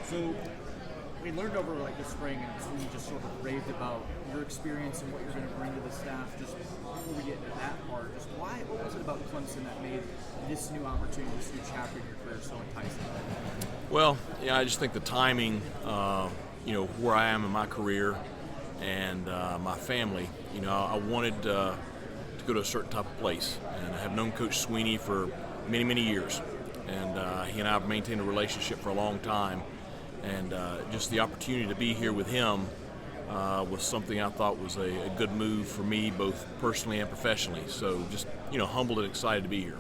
So we learned over the spring, and so we just sort of raved about your experience and what you're going to bring to the staff. Just before we get into that part, just what was it about Clemson that made this new opportunity, this new chapter in your career so enticing? Well, yeah, I just think the timing, where I am in my career and my family, I wanted to go to a certain type of place. And I have known Coach Swinney for many, many years. And he and I have maintained a relationship for a long time. And just the opportunity to be here with him was something I thought was a good move for me, both personally and professionally. So just, humbled and excited to be here.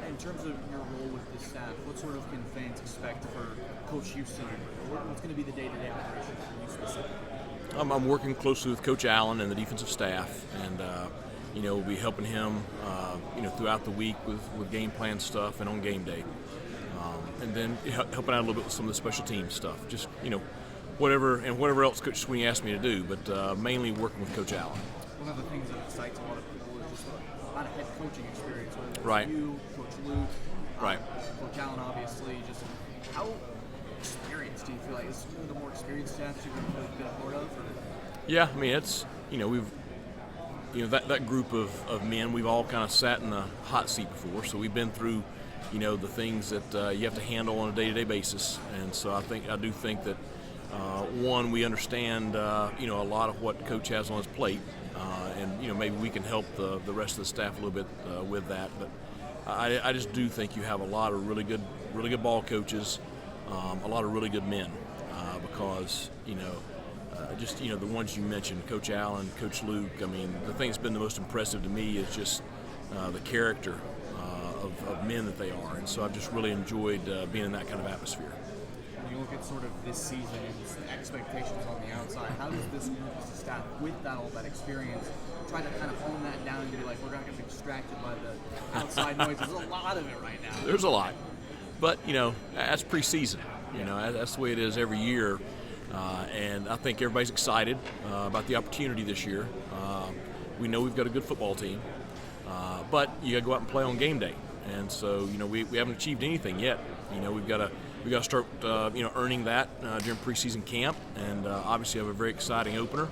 In terms of your role with the staff, what sort of can fans expect for Coach Houston? What's going to be the day-to-day operation for you specifically? I'm working closely with Coach Allen and the defensive staff, and we'll be helping him, throughout the week with game plan stuff and on game day, and then helping out a little bit with some of the special team stuff. Just whatever else Coach Swinney asked me to do, but mainly working with Coach Allen. One of the things that excites a lot of people is just a lot of head coaching experience, whether it's right. You, Coach Luke, right. Coach Allen, obviously. Just how experienced do you feel like is one of the more experienced staffs you've been a part of? Or? Yeah, I mean it's that group of men, we've all kind of sat in the hot seat before, so we've been through the things that you have to handle on a day-to-day basis, and so I do think that we understand a lot of what Coach has on his plate, and maybe we can help the rest of the staff a little bit with that, but I just do think you have a lot of really good ball coaches, a lot of really good men, because the ones you mentioned, Coach Allen, Coach Luke. I mean, the thing that's been the most impressive to me is just the character of men that they are, and so I've just really enjoyed being in that kind of atmosphere. When you look at sort of this season and the expectations on the outside, how does this group as a staff, with all that experience, try to kind of hone that down and be like, we're not going to be distracted by the outside noise? There's a lot of it right now. There's a lot, but that's preseason. That's the way it is every year. And I think everybody's excited about the opportunity this year. We know we've got a good football team, but you got to go out and play on game day. And so, we haven't achieved anything yet. We've got to start, earning that during preseason camp, and obviously have a very exciting opener.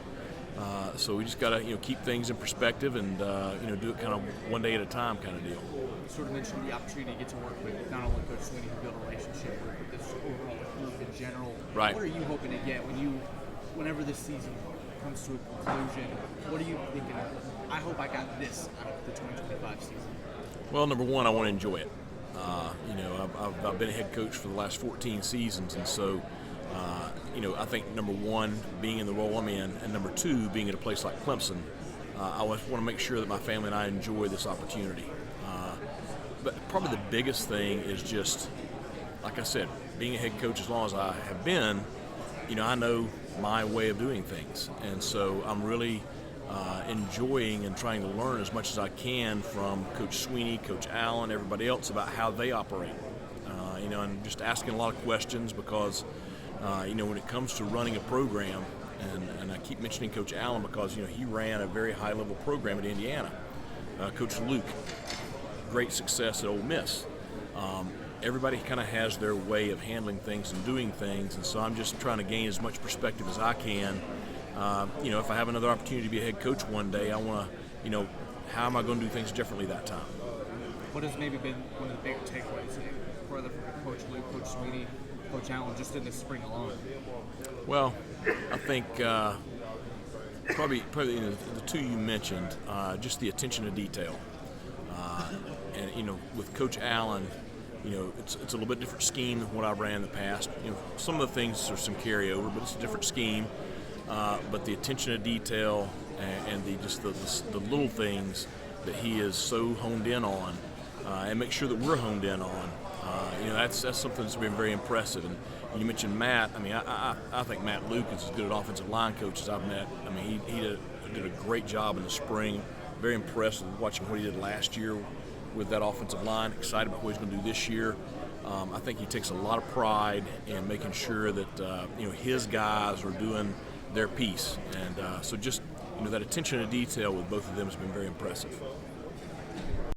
So we just got to, keep things in perspective and, do it kind of one day at a time kind of deal. You sort of mentioned the opportunity to get to work with not only Coach Swinney, who built a relationship with this overall group in general. Right. What are you hoping to get whenever this season comes to a conclusion? What are you thinking? I hope I got this out of the 2025 season. Well, number one, I want to enjoy it. I've been a head coach for the last 14 seasons, and so, I think number one, being in the role I'm in, and number two, being at a place like Clemson, I want to make sure that my family and I enjoy this opportunity. But probably the biggest thing is just, like I said, being a head coach as long as I have been, I know my way of doing things, and so I'm really enjoying and trying to learn as much as I can from Coach Swinney, Coach Allen, everybody else about how they operate. And just asking a lot of questions because, when it comes to running a program, and I keep mentioning Coach Allen because, he ran a very high-level program at Indiana. Coach Luke, great success at Ole Miss. Everybody kind of has their way of handling things and doing things, and so I'm just trying to gain as much perspective as I can. If I have another opportunity to be a head coach one day, I want to, how am I going to do things differently that time? What has maybe been one of the bigger takeaways, whether from Coach Luke, Coach Swinney, Coach Allen, just in the spring alone? Well, I think probably the two you mentioned, just the attention to detail, and with Coach Allen. It's a little bit different scheme than what I ran in the past. Some of the things are some carryover, but it's a different scheme. But the attention to detail and the little things that he is so honed in on, and make sure that we're honed in on. That's something that's been very impressive. And you mentioned Matt. I mean, I think Matt Luke is as good an offensive line coach as I've met. I mean, he did a great job in the spring. Very impressed with watching what he did last year with that offensive line. Excited about what he's going to do this year. I think he takes a lot of pride in making sure that his guys are doing their piece, and so just that attention to detail with both of them has been very impressive.